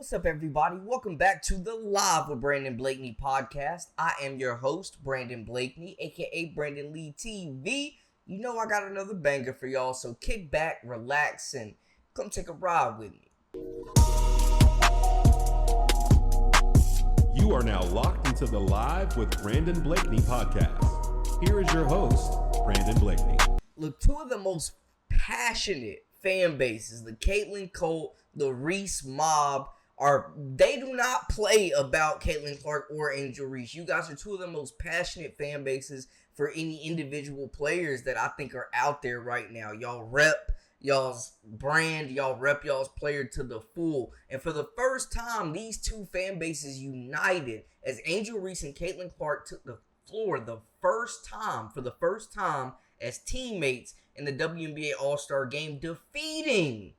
What's up, everybody? Welcome back to the Live with Brandon Blakeney podcast. I am your host, Brandon Blakeney, aka Brandon Lee TV. You know I got another banger for y'all, so kick back, relax, and come take a ride with me. You are now locked into the Live with Brandon Blakeney podcast. Here is your host, Brandon Blakeney. Look, two of the most passionate fan bases, the Caitlin cult, the Reese mob, they do not play about Caitlin Clark or Angel Reese. You guys are two of the most passionate fan bases for any individual players that I think are out there right now. Y'all rep y'all's brand, y'all rep y'all's player to the full. And for the first time, these two fan bases united as Angel Reese and Caitlin Clark took the floor for the first time as teammates in the WNBA All-Star Game, defeating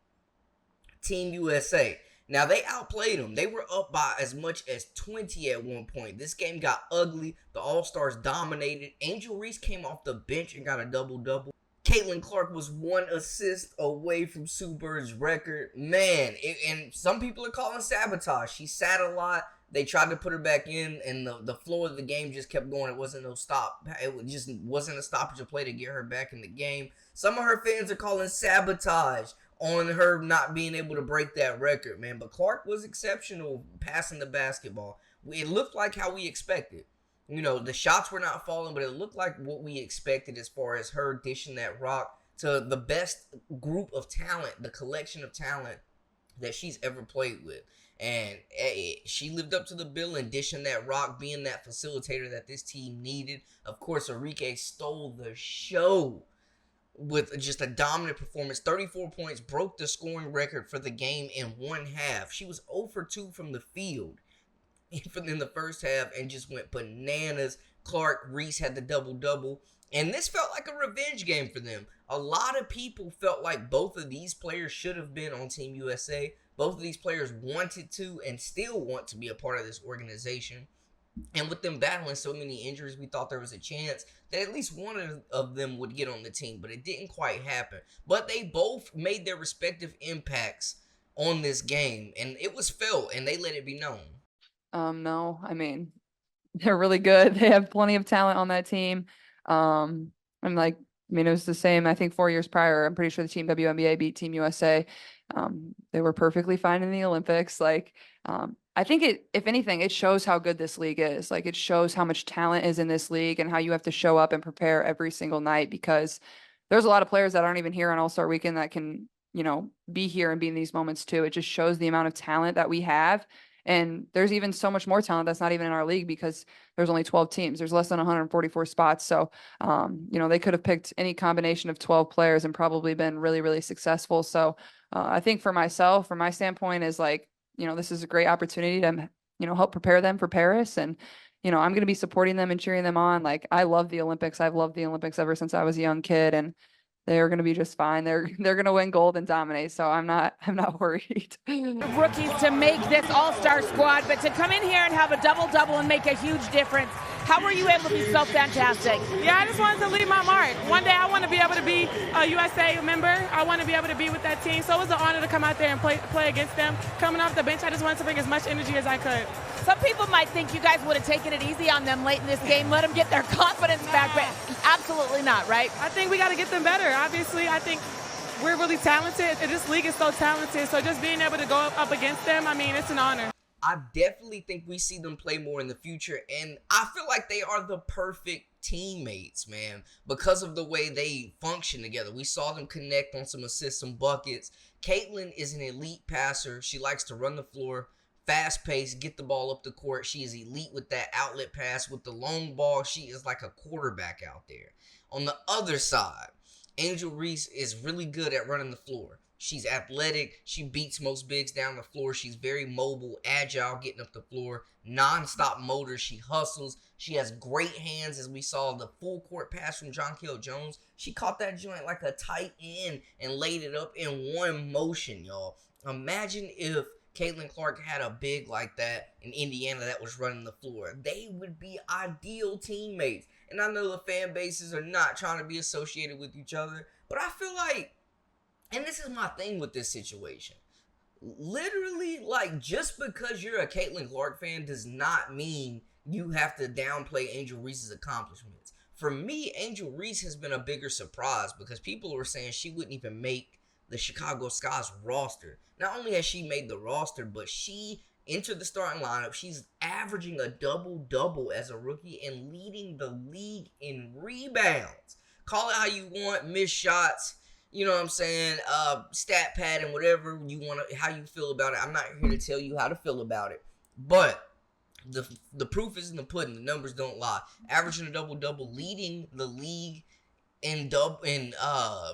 Team USA. Now, they outplayed them. They were up by as much as 20 at one point. This game got ugly. The All-Stars dominated. Angel Reese came off the bench and got a double-double. Caitlin Clark was one assist away from Sue Bird's record. Man, and some people are calling sabotage. She sat a lot. They tried to put her back in, and the flow of the game just kept going. It wasn't no stop. It just wasn't a stoppage of play to get her back in the game. Some of her fans are calling sabotage on her not being able to break that record, man. But Clark was exceptional passing the basketball. It looked like how we expected. You know, the shots were not falling, but it looked like what we expected as far as her dishing that rock to the best group of talent, the collection of talent that she's ever played with. And she lived up to the bill in dishing that rock, being that facilitator that this team needed. Of course, Enrique stole the show with just a dominant performance. 34 points, broke the scoring record for the game in one half. She was 0 for 2 from the field in the first half and just went bananas. Clark, Reese had the double-double. And this felt like a revenge game for them. A lot of people felt like both of these players should have been on Team USA. Both of these players wanted to and still want to be a part of this organization. And with them battling so many injuries, we thought there was a chance that at least one of them would get on the team. But it didn't quite happen. But they both made their respective impacts on this game. And it was felt, and they let it be known. No, I mean, they're really good. They have plenty of talent on that team. It was the same, I think 4 years prior. I'm pretty sure the Team WNBA beat Team USA. They were perfectly fine in the Olympics. I think if anything, it shows how good this league is. It shows how much talent is in this league and how you have to show up and prepare every single night, because there's a lot of players that aren't even here on All-Star Weekend that can, be here and be in these moments too. It just shows the amount of talent that we have. And there's even so much more talent that's not even in our league because there's only 12 teams. There's less than 144 spots. So, they could have picked any combination of 12 players and probably been really, really successful. So I think for myself, from my standpoint, is this is a great opportunity to, help prepare them for Paris. And, I'm going to be supporting them and cheering them on. I love the Olympics. I've loved the Olympics ever since I was a young kid, and they're going to be just fine. They're going to win gold and dominate. So I'm not worried. Rookies to make this all-star squad, but to come in here and have a double-double and make a huge difference. How were you able to be so fantastic? Yeah, I just wanted to leave my mark. One day I want to be able to be a USA member. I want to be able to be with that team. So it was an honor to come out there and play against them. Coming off the bench, I just wanted to bring as much energy as I could. Some people might think you guys would have taken it easy on them late in this game, let them get their confidence back, but absolutely not, right? I think we got to get them better. Obviously, I think we're really talented, and this league is so talented. So just being able to go up against them, it's an honor. I definitely think we see them play more in the future, and I feel like they are the perfect teammates, man, because of the way they function together. We saw them connect on some assists, some buckets. Caitlin is an elite passer. She likes to run the floor, fast-paced, get the ball up the court. She is elite with that outlet pass. With the long ball, she is like a quarterback out there. On the other side, Angel Reese is really good at running the floor. She's athletic. She beats most bigs down the floor. She's very mobile, agile, getting up the floor, non-stop motor. She hustles. She has great hands, as we saw the full court pass from Jonquel Jones. She caught that joint like a tight end and laid it up in one motion, y'all. Imagine if Caitlin Clark had a big like that in Indiana that was running the floor. They would be ideal teammates. And I know the fan bases are not trying to be associated with each other, but I feel like, and this is my thing with this situation, literally, like, just because you're a Caitlin Clark fan does not mean you have to downplay Angel Reese's accomplishments. For me, Angel Reese has been a bigger surprise because people were saying she wouldn't even make the Chicago Sky's roster. Not only has she made the roster, but she entered the starting lineup. She's averaging a double-double as a rookie and leading the league in rebounds. Call it how you want, missed shots, you know what I'm saying, stat pad and whatever you want to, how you feel about it. I'm not here to tell you how to feel about it, but the proof is in the pudding. The numbers don't lie. Averaging a double-double, leading the league in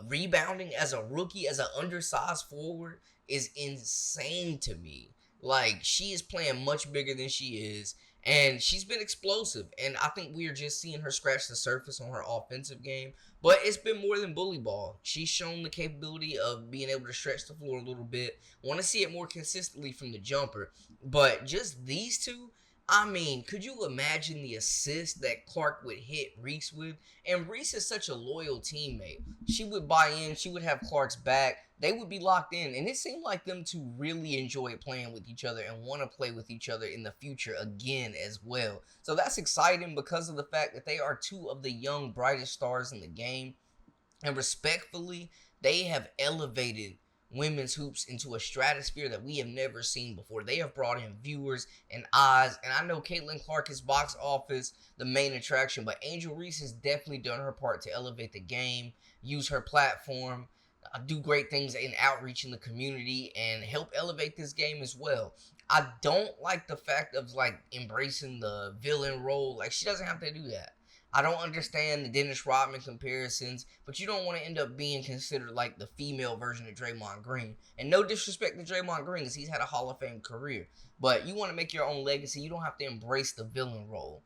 rebounding as a rookie, as an undersized forward, is insane to me. Like, she is playing much bigger than she is, and she's been explosive, and I think we are just seeing her scratch the surface on her offensive game, but it's been more than bully ball. She's shown the capability of being able to stretch the floor a little bit. Want to see it more consistently from the jumper, but just these two, I mean, could you imagine the assist that Clark would hit Reese with? And Reese is such a loyal teammate. She would buy in. She would have Clark's back. They would be locked in. And it seemed like them two really enjoyed playing with each other and want to play with each other in the future again as well. So that's exciting because of the fact that they are two of the young, brightest stars in the game. And respectfully, they have elevated women's hoops into a stratosphere that we have never seen before. They have brought in viewers and eyes, and I know Caitlin Clark is box office, the main attraction, but Angel Reese has definitely done her part to elevate the game, use her platform, do great things in outreach in the community, and help elevate this game as well. I don't like the fact of, like, embracing the villain role. Like, she doesn't have to do that. I don't understand the Dennis Rodman comparisons, but you don't want to end up being considered like the female version of Draymond Green. And no disrespect to Draymond Green, because he's had a Hall of Fame career. But you want to make your own legacy. You don't have to embrace the villain role.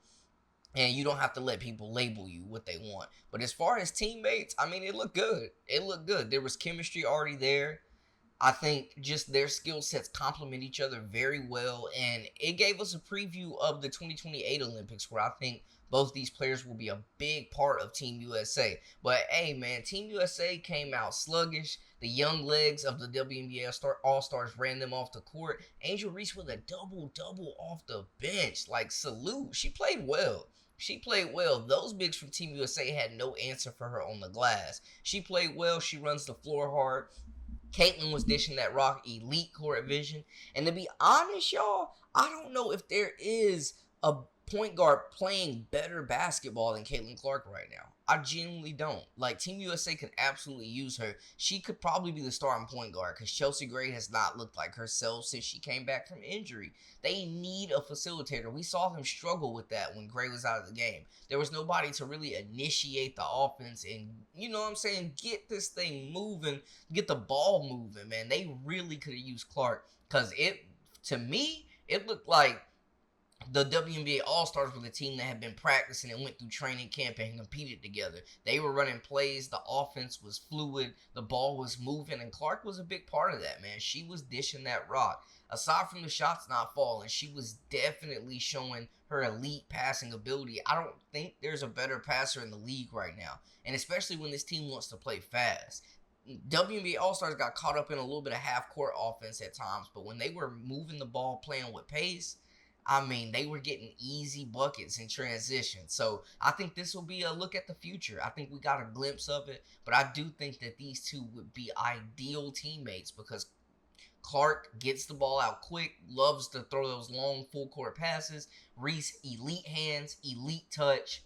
And you don't have to let people label you what they want. But as far as teammates, I mean, it looked good. It looked good. There was chemistry already there. I think just their skill sets complement each other very well. And it gave us a preview of the 2028 Olympics, where I think both these players will be a big part of Team USA. But, hey, man, Team USA came out sluggish. The young legs of the WNBA All-Stars ran them off the court. Angel Reese with a double-double off the bench. Like, salute. She played well. She played well. Those bigs from Team USA had no answer for her on the glass. She played well. She runs the floor hard. Caitlin was dishing that rock elite court vision. And to be honest, y'all, I don't know if there is a point guard playing better basketball than Caitlin Clark right now. I genuinely don't. Like, Team USA could absolutely use her. She could probably be the starting point guard because Chelsea Gray has not looked like herself since she came back from injury. They need a facilitator. We saw them struggle with that when Gray was out of the game. There was nobody to really initiate the offense and, you know what I'm saying, get this thing moving, get the ball moving, man. They really could have used Clark because to me, it looked like the WNBA All-Stars were the team that had been practicing and went through training camp and competed together. They were running plays. The offense was fluid. The ball was moving. And Clark was a big part of that, man. She was dishing that rock. Aside from the shots not falling, she was definitely showing her elite passing ability. I don't think there's a better passer in the league right now. And especially when this team wants to play fast. WNBA All-Stars got caught up in a little bit of half-court offense at times. But when they were moving the ball, playing with pace, I mean, they were getting easy buckets in transition. So I think this will be a look at the future. I think we got a glimpse of it. But I do think that these two would be ideal teammates because Clark gets the ball out quick, loves to throw those long full court passes. Reese, elite hands, elite touch,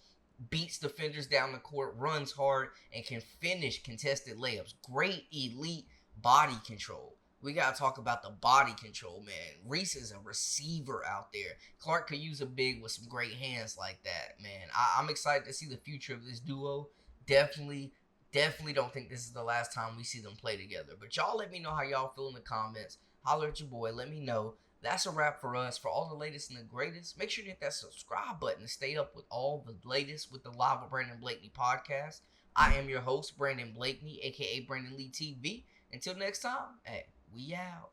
beats defenders down the court, runs hard, and can finish contested layups. Great elite body control. We got to talk about the body control, man. Reese is a receiver out there. Clark could use a big with some great hands like that, man. I'm excited to see the future of this duo. Definitely don't think this is the last time we see them play together. But y'all let me know how y'all feel in the comments. Holler at your boy. Let me know. That's a wrap for us. For all the latest and the greatest, make sure to hit that subscribe button to stay up with all the latest with the Live with Brandon Blakeney podcast. I am your host, Brandon Blakeney, a.k.a. Brandon Lee TV. Until next time, hey, we out.